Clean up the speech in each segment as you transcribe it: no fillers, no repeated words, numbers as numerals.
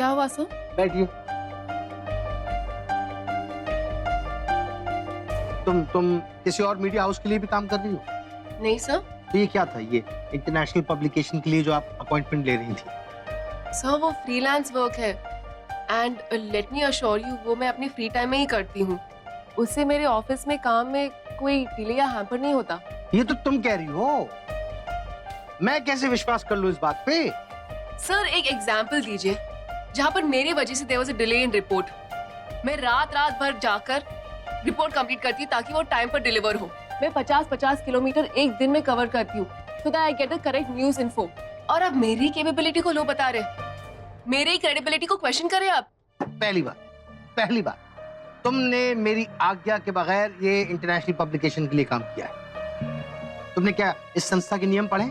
क्या हुआ सर? बैठिए। तुम किसी और मीडिया हाउस के लिए भी काम कर रही हो? नहीं सर। तो ये क्या था, ये इंटरनेशनल पब्लिकेशन के लिए जो आप अपॉइंटमेंट ले रही थी? सर वो फ्रीलांस वर्क है and let me assure you वो मैं अपने फ्री टाइम में ही करती हूँ। उससे मेरे ऑफिस में काम में कोई डिले या हैम्पर नहीं होता। ये तो तुम कह रही हो, मैं कैसे विश्वास कर लूं इस बात पे? सर एक एग्जाम्पल दीजिए जहाँ पर मेरी वजह से there was a delay in report. मैं रात भर जाकर रिपोर्ट कंप्लीट करती ताकि वो टाइम पर डिलीवर हो। मैं 50-50 किलोमीटर एक दिन में कवर करती हूँ so that I get the correct news info. और आप मेरी कैपेबिलिटी को लो बता रहे, मेरी क्रेडिबिलिटी को क्वेश्चन करें आप। पहली बात तुमने मेरी आज्ञा के बगैर ये इंटरनेशनल पब्लिकेशन के लिए काम किया है। तुमने क्या इस संस्था के नियम पढ़े?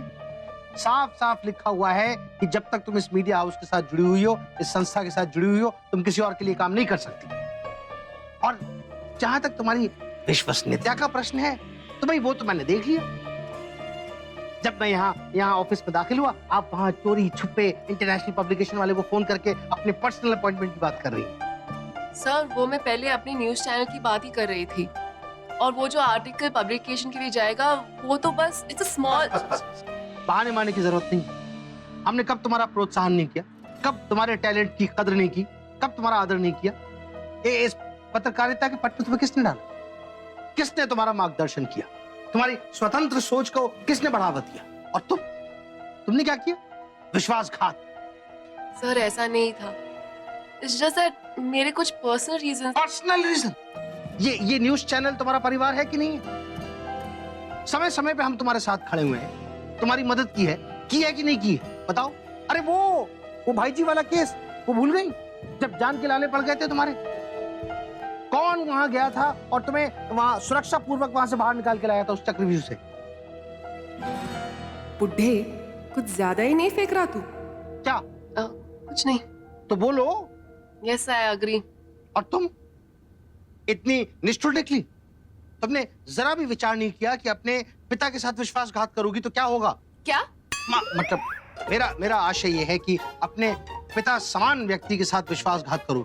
साफ साफ लिखा हुआ है कि जब तक तुम इस मीडिया हाउस के साथ जुड़ी हुई हो, इस संस्था के साथ जुड़ी हुई हो, तुम किसी और के लिए काम नहीं कर सकती। और जहां तक तुम्हारी विश्वसनीयता का प्रश्न है तो भाई वो तो मैंने देख लिया। जब मैं यहाँ ऑफिस में दाखिल हुआ, आप वहां चोरी छुपे इंटरनेशनल पब्लिकेशन वाले को फोन करके अपने पर्सनल अपॉइंटमेंट की बात कर रही हैं। सर वो मैं पहले अपनी न्यूज़ चैनल की बात ही कर रही थी और वो जो आर्टिकल पब्लिकेशन के लिए जाएगा वो तो बस इट्स अ स्मॉल। बहाने मारने की जरूरत नहीं। हमने कब तुम्हारा प्रोत्साहन नहीं किया, कब तुम्हारे टैलेंट की कदर नहीं की, कब तुम्हारा आदर नहीं किया? इस पत्रकारिता के पट पे तुम्हें किसने डाला? किसने तुम्हारा मार्गदर्शन किया? तुम्हारी स्वतंत्र सोच को किसने बढ़ावा दिया? और तुमने क्या किया? विश्वासघात। सर ऐसा नहीं था, इट्स जस्ट दैट मेरे कुछ पर्सनल रीजंस। Personal reason? ये न्यूज चैनल तुम्हारा परिवार है कि नहीं है? समय समय पे हम तुम्हारे साथ खड़े हुए हैं, तुम्हारी मदद की है कि नहीं की है? बताओ। अरे वो भाई जी वाला केस, वो भूल गई जब जान के लाले पड़ गए थे तुम्हारे? कौन वहां गया था और तुम्हें वहां सुरक्षा पूर्वक वहां से बाहर निकाल के लाया था उस चक्रव्यूह से? बुड्ढे कुछ ज्यादा ही नहीं फेंक रहा तू? क्या? कुछ नहीं। तो बोलो। Yes I agree. और तुम इतनी निष्ठुर निकली? तुमने जरा भी विचार नहीं किया कि अपने पिता के साथ विश्वासघात करोगी तो क्या होगा? क्या मतलब मेरा आशय यह है कि अपने पिता समान व्यक्ति के साथ विश्वासघात करो।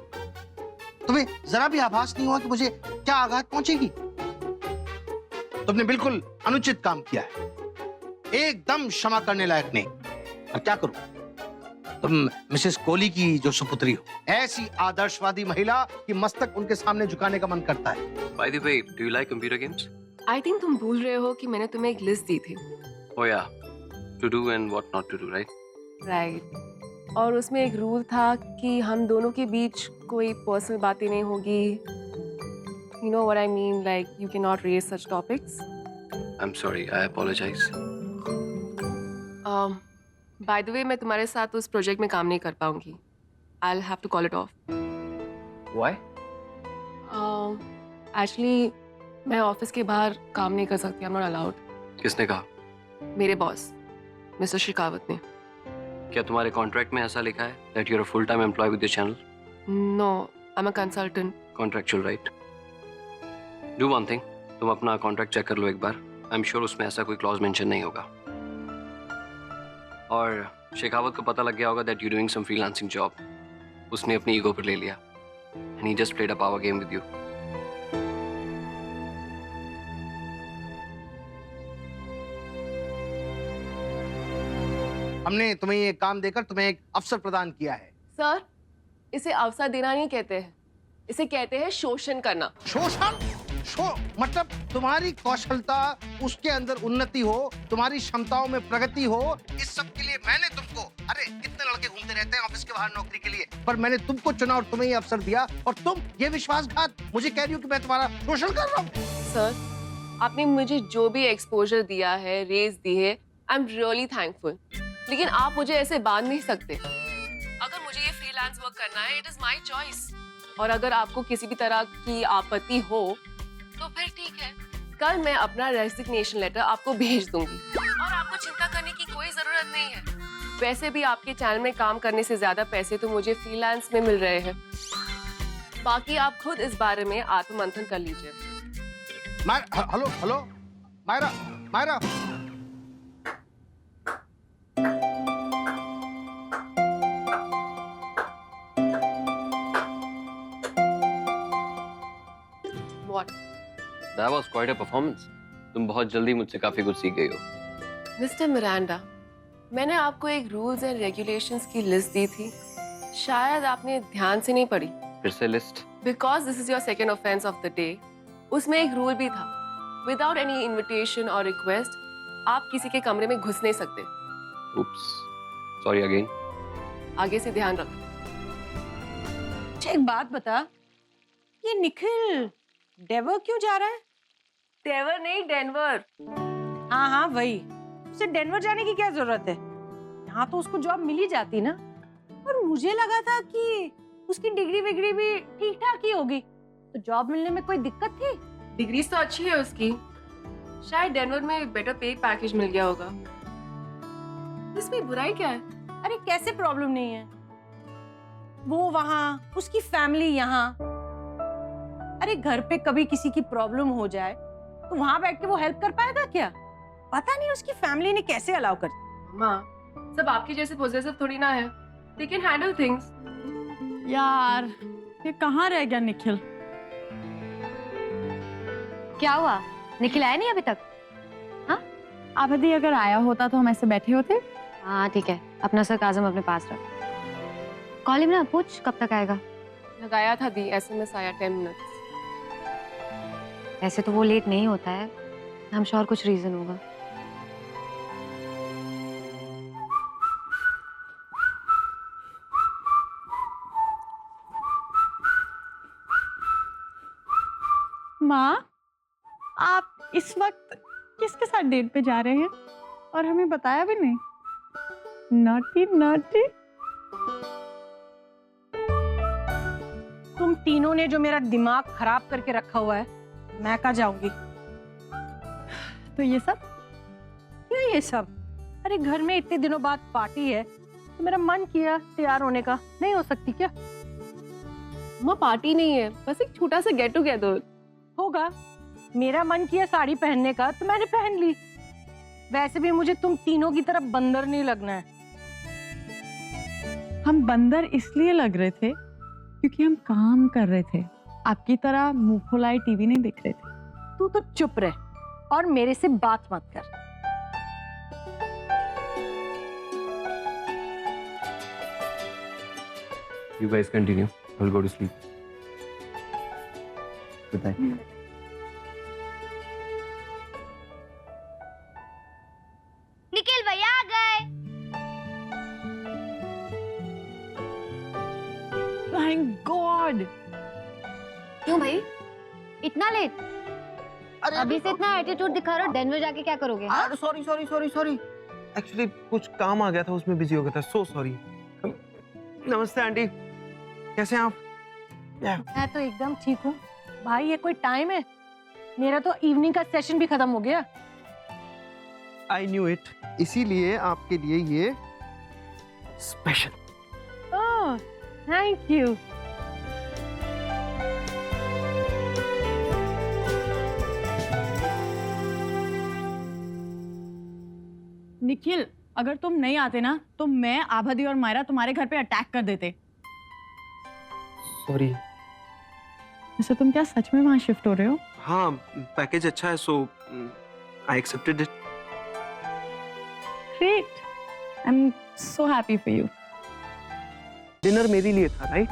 तुम्हें जरा भी आभास नहीं हुआ कि मुझे क्या आघात पहुंचेगी? तुमने बिल्कुल अनुचित काम किया है, एकदम क्षमा करने लायक नहीं। और क्या करूं? तुम मिसेस कोहली की जो सुपुत्री हो, ऐसी आदर्शवादी महिला कि मस्तक उनके सामने झुकाने का मन करता है। By the way, do you like computer games? I think तुम भूल रहे हो कि मैंने तुम्हें एक लिस्ट दी थी। Oh yeah, to do and what not to do, right? Right और उसमें एक रूल था कि हम दोनों के बीच कोई पर्सनल बातें नहीं होगी। You know what I mean, like you can not raise such topics. I'm sorry, I apologize. By the way मैं तुम्हारे साथ उस प्रोजेक्ट में काम नहीं कर पाऊंगी। I will have to call it off. Why? Actually मैं ऑफिस के बाहर काम नहीं कर सकती। I am not allowed. किसने कहा? मेरे बॉस मिस्टर शेखावत ने। क्या तुम्हारे कॉन्ट्रैक्ट में ऐसा लिखा है that you're a full-time employee with the channel? No I am a consultant. Contractual right? Do one thing, तुम अपना कॉन्ट्रैक्ट चेक कर लो एक बार। I'm sure उसमें ऐसा कोई क्लॉज मेंशन नहीं होगा। और शेखावत को पता लग गया होगा that you're doing some freelancing job. उसने अपनी ईगो पर ले लिया and he just played a power game with you. हमने तुम्हें ये काम देकर तुम्हें एक अवसर प्रदान किया है। सर इसे अवसर देना नहीं कहते हैं, इसे कहते हैं शोषण करना। शोषण? मतलब तुम्हारी कौशलता, उसके अंदर उन्नति हो, तुम्हारी क्षमताओं में प्रगति हो, इस सब के लिए मैंने तुमको, अरे कितने लड़के घूमते रहते हैं ऑफिस के बाहर नौकरी के लिए, पर मैंने तुमको चुना और तुम्हें ये अवसर दिया और तुम ये विश्वासघात मुझे कह रही हो कि मैं तुम्हारा शोषण कर रहा हूँ। सर आपने मुझे जो भी एक्सपोजर दिया है, रेज दी है, आई एम रियली थैंकफुल। लेकिन आप मुझे ऐसे बांध नहीं सकते। अगर मुझे ये फ्रीलांस वर्क करना है, इट इज माय चॉइस। और अगर आपको किसी भी तरह की आपत्ति हो तो फिर ठीक है, कल मैं अपना रेजिग्नेशन लेटर आपको भेज दूंगी और आपको चिंता करने की कोई जरूरत नहीं है। वैसे भी आपके चैनल में काम करने से ज्यादा पैसे तो मुझे फ्रीलांस में मिल रहे हैं। बाकी आप खुद इस बारे में आत्ममंथन कर लीजिए। Hello Myra, Myra What? That was quite a performance. तुम बहुत जल्दी मुझसे काफी कुछ सीख गई हो. मिस्टर मिरांडा, मैंने आपको एक रूल्स एंड रेगुलेशंस की लिस्ट दी थी. शायद आपने ध्यान से नहीं पढ़ी. फिर से list. Because this is your second offense of the day. उसमें एक रूल भी था. Without any invitation or request, आप किसी के कमरे में घुस नहीं सकते. Oops. Sorry again. आगे से ध्यान रखो. अच्छा एक बात बता, ये निखिल डेवर क्यों जा रहा है? डेवर नहीं, डेनवर. हाँ हाँ वही. उसे डेनवर जाने की क्या जरूरत है? यहाँ तो उसको जॉब मिल ही जाती ना. और मुझे लगा था कि उसकी डिग्री विग्री भी ठीक ठाक ही होगी, तो जॉब मिलने में कोई दिक्कत थी? डिग्रीज तो अच्छी है उसकी. शायद डेनवर में बेटर पे पैकेज मिल गया होगा. इसमें बुराई क्या है? अरे कैसे प्रॉब्लम नहीं है? वो वहाँ, उसकी फैमिली यहाँ. अरे घर पे कभी किसी की प्रॉब्लम हो जाए तो वहाँ बैठ के वो हेल्प कर पाएगा क्या? पता नहीं उसकी फैमिली ने कैसे अलाउ कर. माँ, सब आपके जैसे पॉजिटिव थोड़ी ना है. They can handle things. यार ये कहाँ रह गया निखिल? क्या हुआ? निखिल आया नहीं अभी तक? हाँ? आबादी अगर आया होता तो हम ऐसे बैठे होते? हाँ ठीक है, अपना सरकाज़म अपने पास रख. कॉल हिम ना, पूछ कब तक आएगा. लगाया था दी, SMS आया 10 मिनट्स. ऐसे तो वो लेट नहीं होता है, हम श्योर कुछ रीजन होगा. माँ, आप इस वक्त किसके साथ डेट पे जा रहे हैं और हमें बताया भी नहीं? Naughty naughty. तुम तीनों ने जो मेरा दिमाग खराब करके रखा हुआ है, मैं कहाँ जाऊंगी? तो ये सब क्या ये सब? अरे घर में इतने दिनों बाद पार्टी है तो मेरा मन किया तैयार होने का. नहीं हो सकती क्या? माँ पार्टी नहीं है, बस एक छोटा सा गेट टुगेदर. होगा. मेरा मन किया साड़ी पहनने का तो मैंने पहन ली. वैसे भी मुझे तुम तीनों की तरफ बंदर नहीं लगना है. हम बंदर इसलिए लग रहे थे क्योंकि हम काम कर रहे थे, आपकी तरह मुंह फुलाए टीवी नहीं देख रहे थे. तू तो चुप रह और मेरे से बात मत कर. You guys continue. I'll go to sleep. Good night. Nikhil भैया आ गए. Thank God. क्यों भाई इतना लेट? अभी से इतना एटीट्यूड दिखा रहे हो, डेनवर जाके क्या करोगे? हाँ? सॉरी एक्चुअली कुछ काम आ गया था, उसमें बिजी हो गया था. So sorry. नमस्ते आंटी, कैसे हैं आप? मैं तो एकदम ठीक हूँ. भाई ये कोई टाइम है? मेरा तो इवनिंग का सेशन भी खत्म हो गया. आई न्यू इट, इसीलिए आपके लिए ये special. Oh thank you. Nikhil, अगर तुम नहीं आते ना तो मैं, आबादी और मायरा तुम्हारे घर पे अटैक कर देते. सॉरी. वैसे तुम क्या सच में वहां शिफ्ट हो रहे हो? हाँ, पैकेज अच्छा है, so I accepted it. Great. I am so happy for you. Dinner मेरे लिए था, राइट?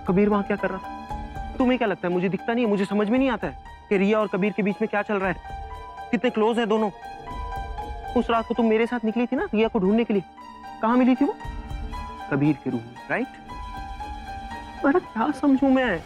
कबीर वहाँ क्या कर रहा था? तुम्हें क्या लगता है मुझे दिखता नहीं है? मुझे समझ में नहीं आता है कि रिया और कबीर के बीच में क्या चल रहा है, कितने क्लोज है दोनों. उस रात को तुम मेरे साथ निकली थी ना रिया को ढूंढने के लिए. कहाँ मिली थी वो? कबीर के रूम में, राइट? बड़ा क्या समझूं मैं?